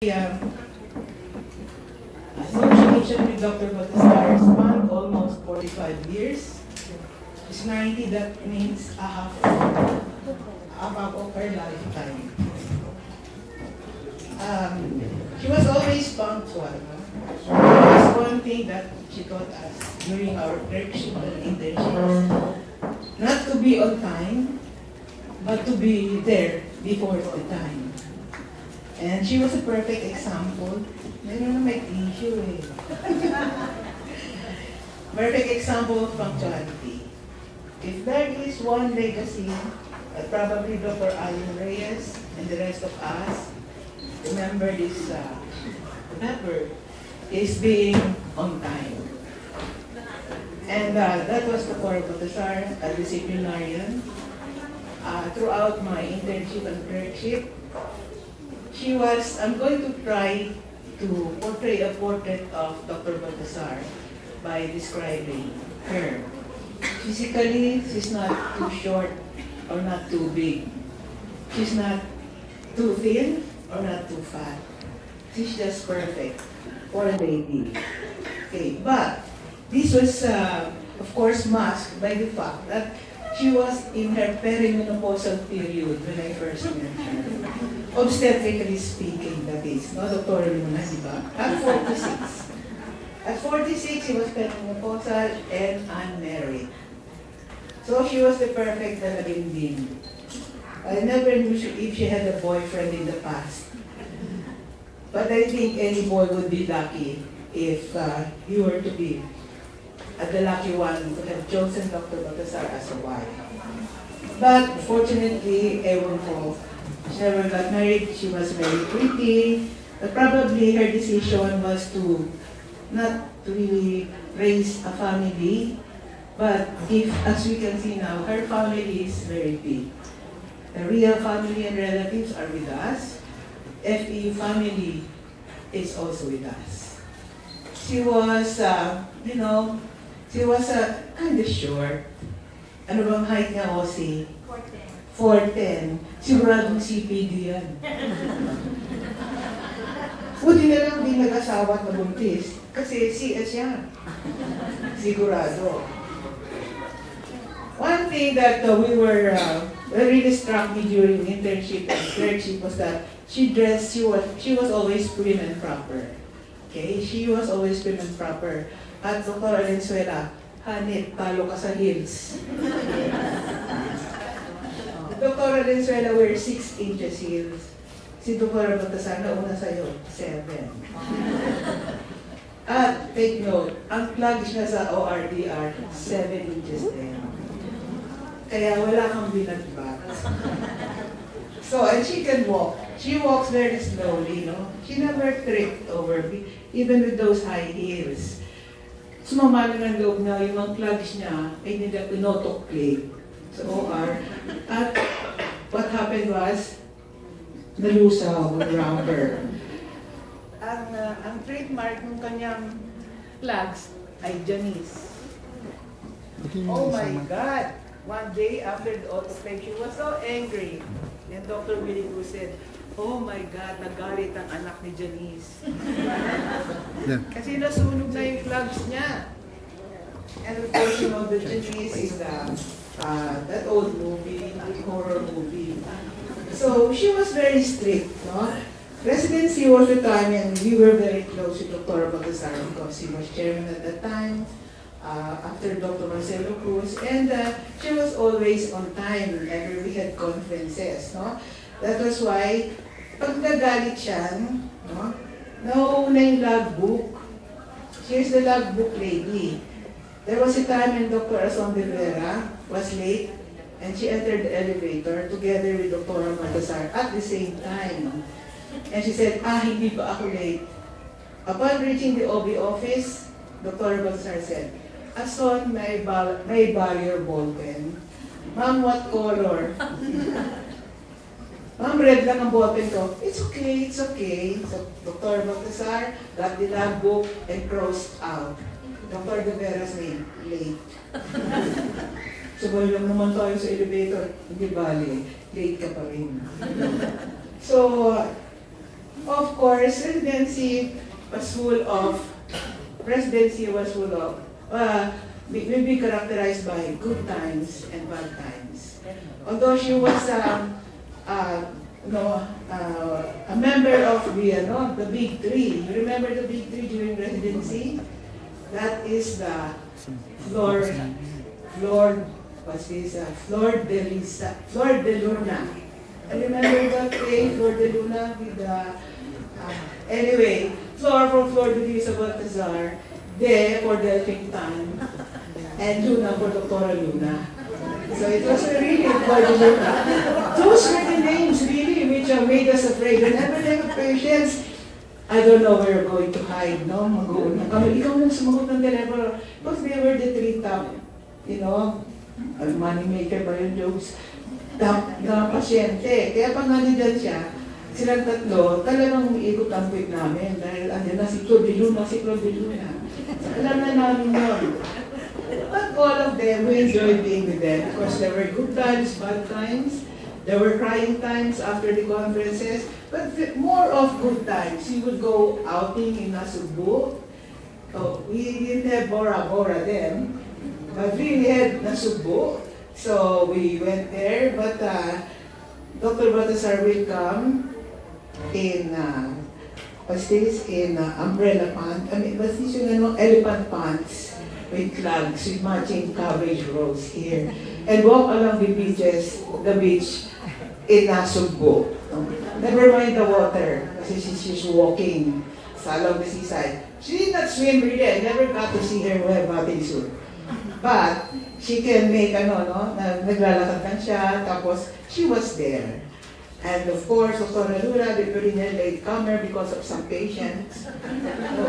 Association with Dr. Baltazar spanned almost 45 years. She's 90, that means a half of her lifetime. She was always punctual. That's one thing that she taught us during our clerkship and internships. Not to be on time, but to be there before the time. And she was a perfect example. Meron na may issue eh. Perfect example of punctuality. If there is one legacy that probably Dr. Alan Reyes and the rest of us remember this never is being on time. And that was Dr. Baltazar, a disciplinarian. Throughout my internship and clerkship, I'm going to try to portray a portrait of Dr. Baltazar by describing her. Physically, she's not too short or not too big. She's not too thin or not too fat. She's just perfect for a lady. Okay, but this was, of course, masked by the fact that she was in her perimenopausal period when I first met her. Obstetrically speaking, that is, no, Dr. Luna, di ba? At 46. At 46, she was perimenopausal and unmarried. So she was the perfect din. I never knew if she had a boyfriend in the past. But I think any boy would be lucky if he were to be the lucky one to have chosen Dr. Baltazar as a wife. But fortunately, ewan ko, she never got married. She was very pretty. But probably her decision was to not really raise a family. But if, as we can see now, her family is very big. The real family and relatives are with us. FEU family is also with us. She was, she was kind of short. Ano bang height niya, Osi? 4'10". Siguradong CPD yan. Buti na lang di nag-asawa at nabuntis. Kasi CS yan. Sigurado. One thing that we were really struck me during internship and clerkship was that she was always prim and proper. Okay? She was always prim and proper. At Dr. Valenzuela, hanip, talo ka sa heels. Dr. Valenzuela wears 6 inches heels. Si Dr. Baltazar na una sa'yo, 7. At take note, ang plug niya sa ORDR, 7 inches din. Kaya wala kang binagbat. So, and she can walk. She walks very slowly, no? She never tripped over, even with those high heels. Sumamalo ng loob na yung mga plugs niya ay nila pinotok-play sa OR. At what happened was, nalusaw around her. Ang trademark ng kanyang plugs ay Janice. Oh my God! One day after the autopsy, she was so angry. And Dr. Willie Cruz said, "Oh my God, nagalit ang anak ni Janice." Kasi nasunog na yung plugs niya. And of course, the Janice is that old movie, horror movie. So she was very strict, no? Residency was the time, and we were very close to Dr. Baltazar because he was chairman at that time, after Dr. Marcelo Cruz, and she was always on time whenever we had conferences, no? That was why, pag nagalit siya, no? Nauuna yung logbook. She's the logbook lady. There was a time when Dr. Ason de Vera was late, and she entered the elevator together with Dr. Baltazar at the same time. And she said, hindi pa ako late. Upon reaching the OB office, Dr. Baltazar said, "Ason, may barrier ball pen. Ma'am, what color?" "Ma'am, red lang ang ball pen ko." "It's okay, it's okay." So Dr. Baltazar got the logbook and crossed out. Dr. De Vera said, "Late." Sabay lang naman tayo sa elevator. Hindi bali, late ka pa rin. So, of course, presidency was full of, will be characterized by good times and bad times. Although she was a member of the Big Three. You remember the Big Three during residency? That is the Flordeliza, Flordeluna. I remember that play, Flordeluna, with the, anyway, Flor from Flordeliza, Baltazar, De for the Quintan, and Luna for Doctora Luna. So it was really Flordeluna. Those were the names really which made us afraid. Whenever they have patients, I don't know where we're going to hide, no? Mag-uuna kami. Ikaw nang sumagot ng telepono. Because they were the three top, money maker ba yung jokes? Top na pasyente. Kaya pag nandiyan siya, silang tatlo, talagang umiikot ang puwit namin. Dahil andyan na si Flordeliza, Alam na namin yun. But all of them, we enjoyed being with them. Of course, there were good times, bad times. There were crying times after the conferences, but more of good times. We would go outing in Nasugbu. Oh, we didn't have Bora Bora then, but we had Nasugbu. So we went there, but Dr. Baltazar will come in, umbrella pants, elephant pants with clogs, with matching coverage rolls here, and walk along the beach in Nasugbu. Never mind the water, kasi she's walking along the seaside. She did not swim really. I never got to see her wear bathing suit. But she can make, naglalakad lang siya, tapos she was there. And of course, Doctora Luna, the perennial latecomer because of some patients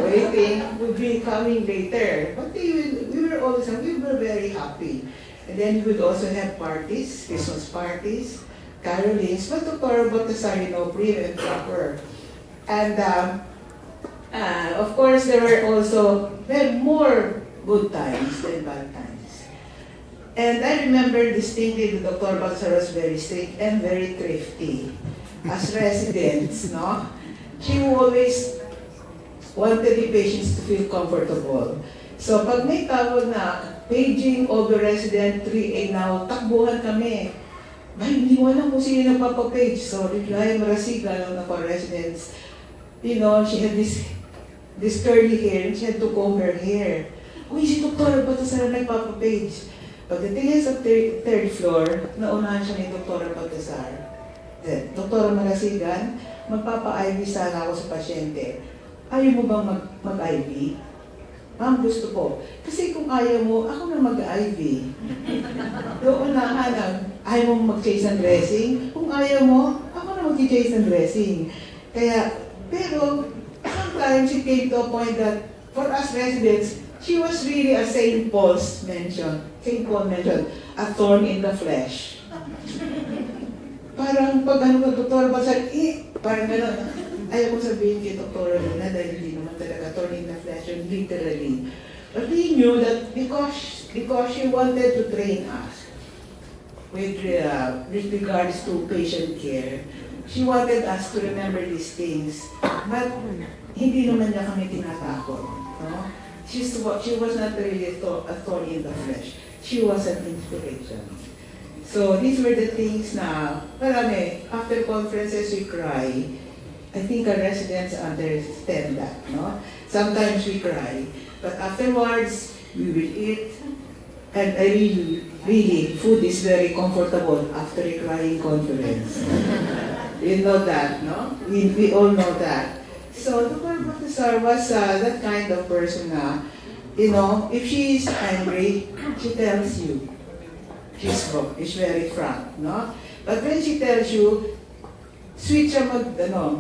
waiting, would be coming later. But we were very happy. And then we would also have parties, Christmas parties, carolings, but Dr. Baltazar, prim and proper. And of course, there were also more good times than bad times. And I remember distinctly that Dr. Baltazar was very strict and very thrifty. As residents, she always wanted the patients to feel comfortable. So pag may tawag na, paging of the resident 3A now, takbuhan kami. Ay, hindi mo alam kung sino nagpapapage. So, reply, marasiga lang na residents. She had this curly hair, and she had to comb her hair. Uy, si Dr. Baltazar nagpapapage. Pagdating sa third floor, naunahan siya ni Dr. Baltazar. Dr. Marasigan, magpapa-IV sana ako sa pasyente. Ayaw mo bang mag-IV? Ma'am, gusto ko. Kasi kung ayaw mo, ako na mag-IV. Doon na hanap, ayaw mo mag-chase ng dressing. Kung ayaw mo, ako na mag-chase ng dressing. Pero, sometimes it came to a point that, for us residents, she was really, as St. Paul mentioned, a thorn in the flesh. Parang pag Dr. Baltazar, parang gano'n. Ayaw ko sabihin kay Dr. Luna dahil hindi naman talaga thorn in the flesh, literally. But we knew that because she wanted to train us with regards to patient care, she wanted us to remember these things. But hindi naman niya kami tinatakot. No? She was not really a thorn in the flesh. She was an inspiration. So these were the things na, after conferences we cry. I think our residents understand that, no? Sometimes we cry, but afterwards we will eat, and I really, food is very comfortable after a crying conference. You know that, no? We all know that. So Dr. Baltazar was that kind of person na, if she is angry, she tells you. She's very frank, no? But when she tells you, sweet siya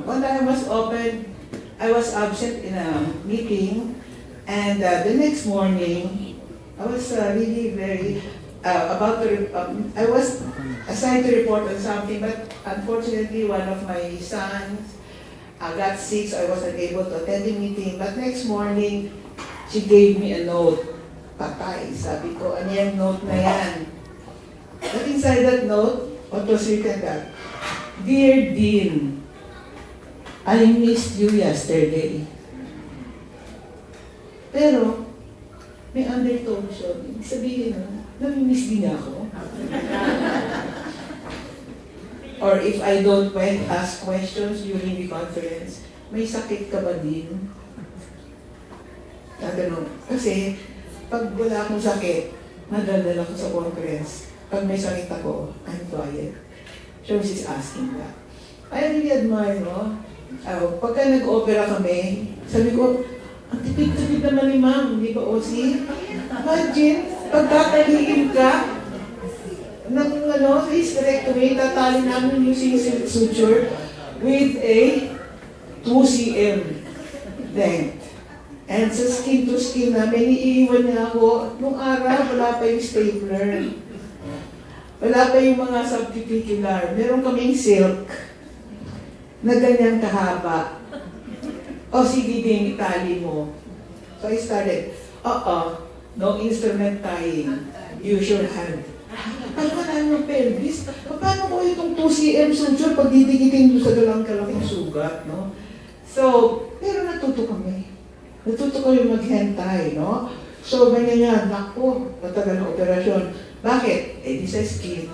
one time I was absent in a meeting, and the next morning, I was really very, I was assigned to report on something, but unfortunately one of my sons got sick, so I wasn't able to attend the meeting. But next morning, she gave me a note. Patay, sabi ko, ano yung note na yan? But inside that note, what was written that? Dear Dean, I missed you yesterday. Pero, may undertone siya. Ibig sabihin nun, namimiss din niya ako. Or if I don't ask questions during the conference, may sakit ka ba din? Tatanong. Kasi, pag wala akong sakit, nadadala ko sa conference. Pag may sakit ako, I'm quiet. So she's asking that. I really admire, no? Pagka nag-opera kami, sabi ko, ang tipid-tipid naman ni ma'am, di ba, Osi? Imagine, pagtataliin ka, ng hysterectomy, tatali namin using silk suture with a 2 cm length. And sa skin to skin namin, iiwan niya ako. Nung araw, wala pa yung stapler. Wala pa yung mga subcuticular. Meron kaming silk na ganyan kahaba. O sige din, itali mo. So I started, no instrument tying. Use your hand. Ano ka na yung pelvis? Paano ko itong 2 cm suture pag didikitin doon sa dalang kalaking sugat, no? So, pero natuto kami. Natuto ko yung mag-hentai, no? So, ganyan yan. Naku, matagal na operasyon. Bakit? Eh, di sa skin.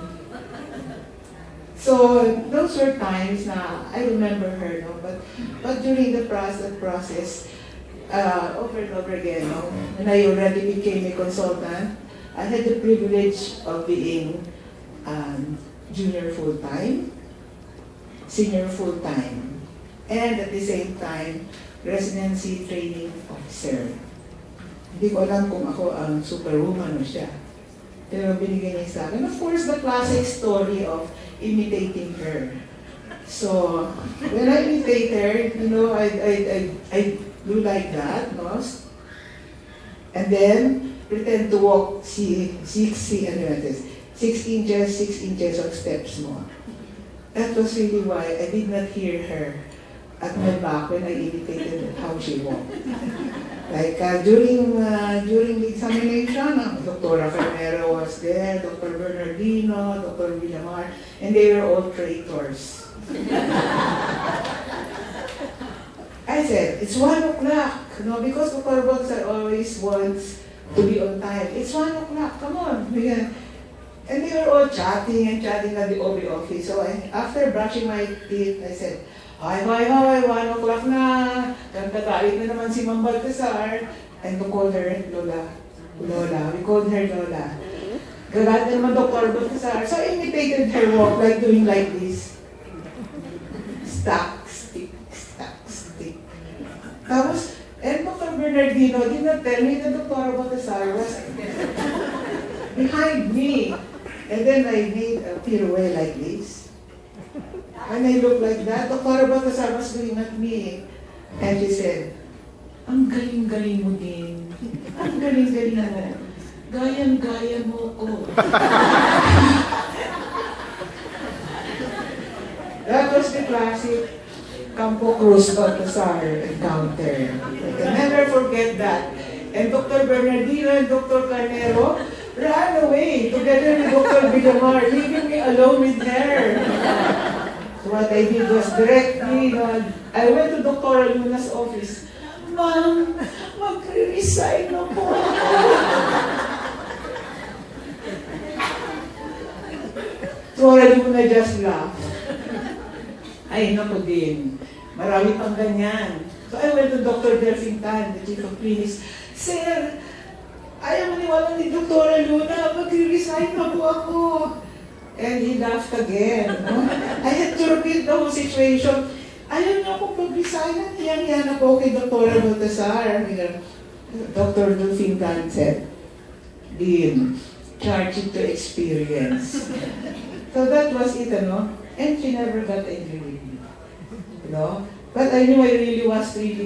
So, those were times na I remember her, no? But during the process, over and over again, no? When I already became a consultant, I had the privilege of being junior full-time, senior full-time, and at the same time, residency training officer. Hindi ko alam kung ako ang superwoman o siya. Pero binigay niya sa akin. Of course, the classic story of imitating her. So, when I imitate her, you know, I do like that, no? And then, pretend to walk 6 inches of steps more. That was really why I did not hear her at my back when I imitated how she walked. Like during the examination, Dr. Carnero was there, Dr. Bernardino, Dr. Villamar, and they were all traitors. I said, it's 1 o'clock, no, because Dr. Baltazar always wants to be on time. It's 1 o'clock, come on. And they were all chatting at the OB office. So after brushing my teeth, I said, Hoy, 1 o'clock na. Kagkagalit na naman si Ma'am Baltazar. And we called her Lola. We called her Lola. Gagat na naman Dr. Baltazar. So I imitated her walk, like doing like this. Stack, stick. Tapos, and Dr. Bernardino did not tell me that Dr. Baltazar was behind me. And then I made a pirouette like this. And I looked like that. Dr. Baltazar was looking at me. And she said, ang galing-galing mo din. Ang galing-galing mo. Gayang-gaya mo ko. That was the classic Campocruz Baltazar encounter. I can never forget that. And Dr. Bernardino and Dr. Carnero ran away together with Dr. Villamar, leaving me alone with her. So what I did was directly, I went to Dr. Luna's office. Ma'am, mag-resign na po ako. So Luna just laughed. Ay, naku din. Marami pang ganyan. So I went to Dr. Delphine Tan, the chief of clinics. Sir, ayaw maniwala ni Dr. Luna, mag-resign na po ako. And he laughed again. No? I had to repeat the whole situation. Ayaw niya akong pag-resign. Hiyang-hiyan ako kay Dr. Baltazar. Dr. Delphine Tan said, Dean, charge it to experience. So that was it, ano? And she never got angry with me. You know? But I knew I really was very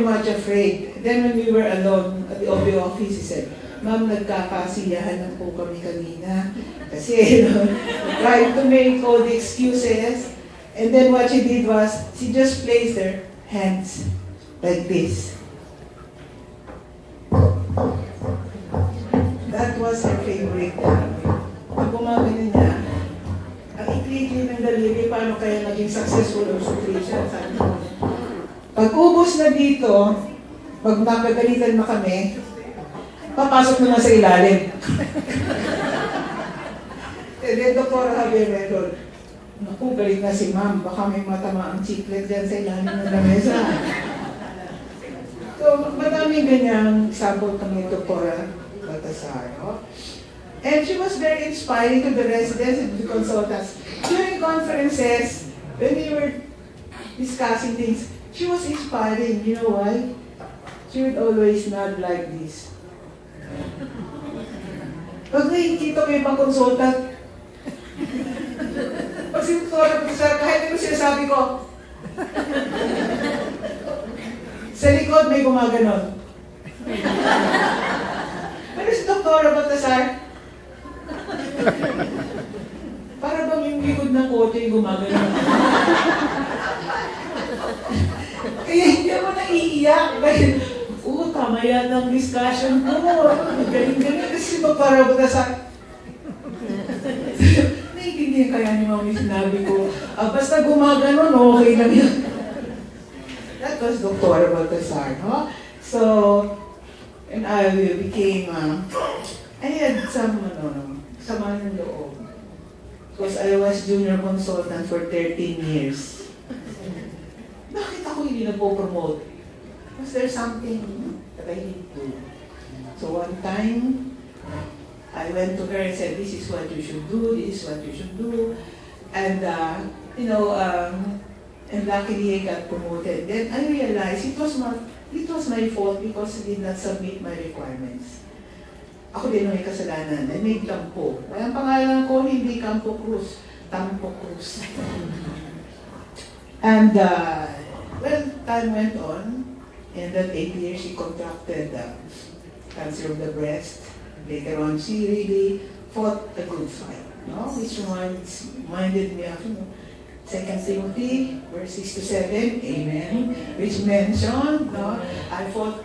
much afraid. Then when we were alone at the OB office, he said, Ma'am, nagkakasiyahan na po kami kanina. Kasi, tried to make all the excuses. And then what she did was, she just placed her hands like this. That was her favorite. Pag gumagano niya, ang ikli-ikli ng daliri, parang paano kaya naging successful obstetrician. Sabi ko, pag ubos na dito, pag napagalitan na kami, papasok naman sa ilalim. And then, Dr. Javier Medol, naku, galing na si ma'am, baka may matama ang chiclet dyan sa ilalim ng lamesa. So, madaming ganyang sample kami Dr. Baltazar. No? And she was very inspiring to the residents and the consultants. During conferences, when we were discussing things, she was inspiring. You know why? She would always nod like this. Pag nakikita ko yung ibang consultant, pag si Dr. Baltazar, kahit ano sinasabi ko, sa likod may gumaganon. Pero si Dr. Baltazar, para bang yung likod ng kotse yung gumaganon. Kaya hindi ako naiiyak. Tama yata ang discussion ko. Galing-galing kasi para Baltazar. Naiintindihan kaya niyo mga sinabi ko. Basta gumaganon, okay lang yan. That was Dr. Baltazar, no? So, and I became, I had some, sama ng loob. Because I was junior consultant for 13 years. Bakit ako hindi nagpo-promote? Was there something that I need to? So one time, I went to her and said, this is what you should do, this is what you should do. And, and luckily I got promoted. Then I realized it was my fault because I did not submit my requirements. Ako din may kasalanan. I made Campo. Kaya ang pangalan ko hindi Campocruz, Campocruz. And well, time went on. In that 8 years, she contracted cancer of the breast. Later on, she really fought a good fight, no? Which reminded me of 2 Timothy, verse 6 to 7, amen, which mentioned, no, I fought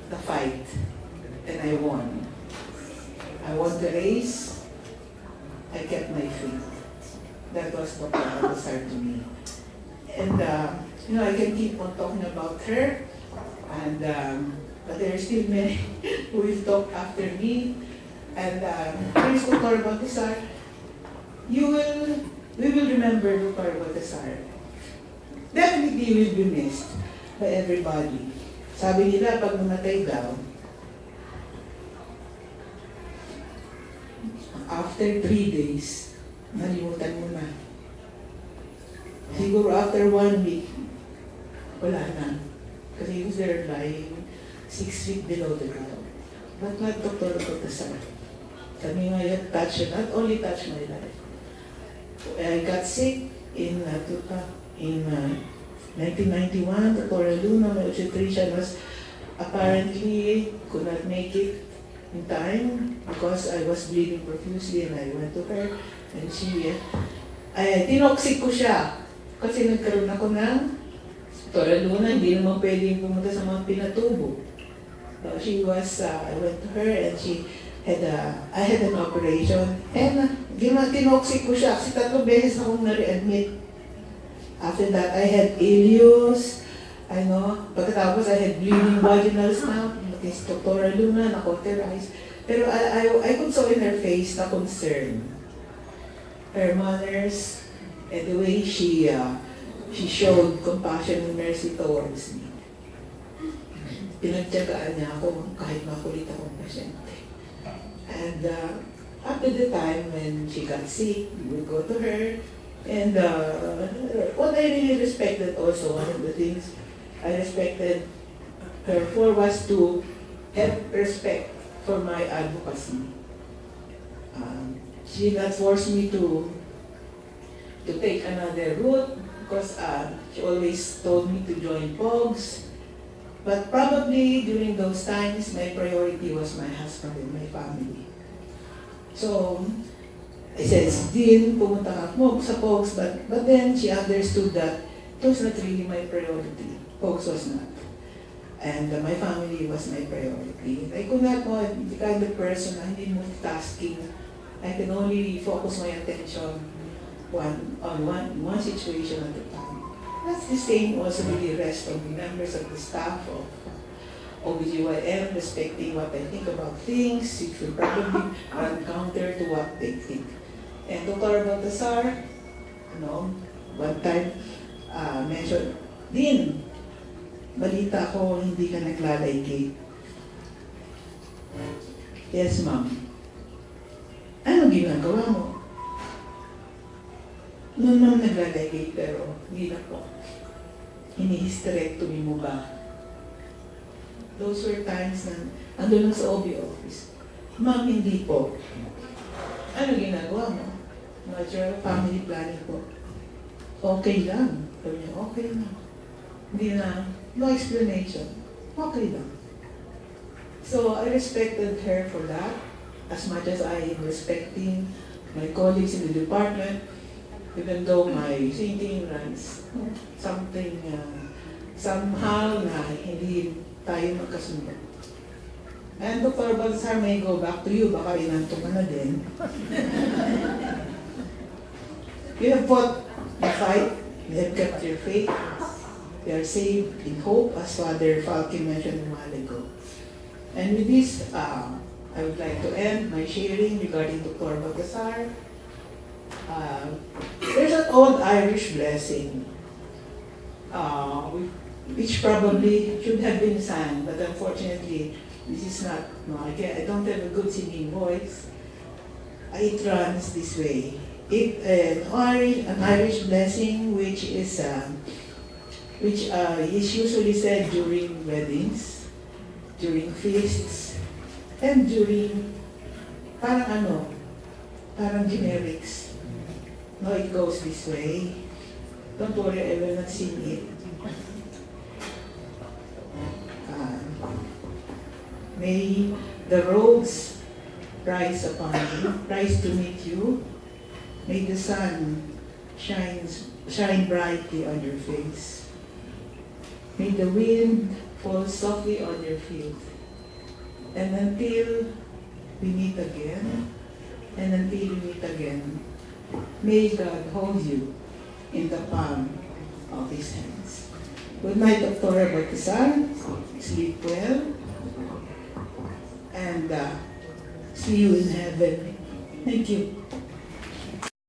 the fight, and I won. I won the race, I kept my faith. That was what Baltazar to me. And, I can keep on talking about her, and but there are still many who will talk after me. And here's Dr. Baltazar. We will remember Dr. Baltazar. Definitely will be missed by everybody. Sabi nila, pag namatay daw, after 3 days, nalimutan mo na. Siguro after 1 week, wala na. Kasi he was there lying 6 feet below the ground. But not Dr. Baltazar. Sabi nga, not only touched my life. I got sick in 1991. Dr. Luna, my obstetrician, was apparently could not make it in time because I was bleeding profusely, and I went to her and tinoxic ko siya kasi nagkaroon ako ng Dr. Luna, hindi naman pwedeng pumunta sa mga pinatubo. I went to her and I had an operation and tinoxic ko siya kasi 3 beses akong na-readmit. After that, I had ileus, pagkatapos I had bleeding vaginal stump, against Dr. Luna, na-cauterized. Pero I could saw in her face the concern. Her manners, and the way she showed compassion and mercy towards me. Pinagtyagaan niya ako kahit makulit akong pasyente. And after the time when she got sick, we would go to her. And what I really respected also, one of the things I respected her for was to have respect for my advocacy. She did not force me to take another route because she always told me to join POGs. But probably during those times, my priority was my husband and my family. So I said, Deanne, pumunta ka sa POGs, but then she understood that it was not really my priority. POGs was not. And my family was my priority. I could not know the kind of person na hindi multitasking. I can only focus my attention one situation at a time. That's the same also with the rest of the members of the staff of OBGYN, respecting what I think about things. It will probably run counter to what they think. And Dr. Baltazar, one time mentioned, Dean, balita ko hindi ka naglalay. Yes, ma'am. Ano ginagawa mo? Noon ma'am naglalay, pero hindi na po. Hini-hysterectomy mo ba? Those were times na ando lang sa OB office. Ma'am, hindi po. Ano ginagawa mo? Natural family planning po. Okay lang. Sabi niya, okay lang. Hindi na, no explanation. Okay lang. So I respected her for that, as much as I am respecting my colleagues in the department, even though my thinking runs something, somehow na hindi tayo magkasundo. And Dr. Baltazar, may go back to you, baka inantok ka na din. You have fought the fight, you have kept your faith, you are saved in hope, as Father Falke mentioned a while ago. And with this, I would like to end my sharing regarding Dr. Baltazar. There's an old Irish blessing, which probably should have been sung, but unfortunately, this is not, I don't have a good singing voice. It runs this way. An Irish blessing which is usually said during weddings, during feasts, and during parang generics. No, it goes this way. Don't worry, I will not sing it. May the roads rise upon you, rise to meet you. May the sun shine brightly on your face. May the wind fall softly on your feet. And until we meet again, may God hold you in the palm of His hands. Good night, Dr. Baltazar. Sleep well. And see you in heaven. Thank you.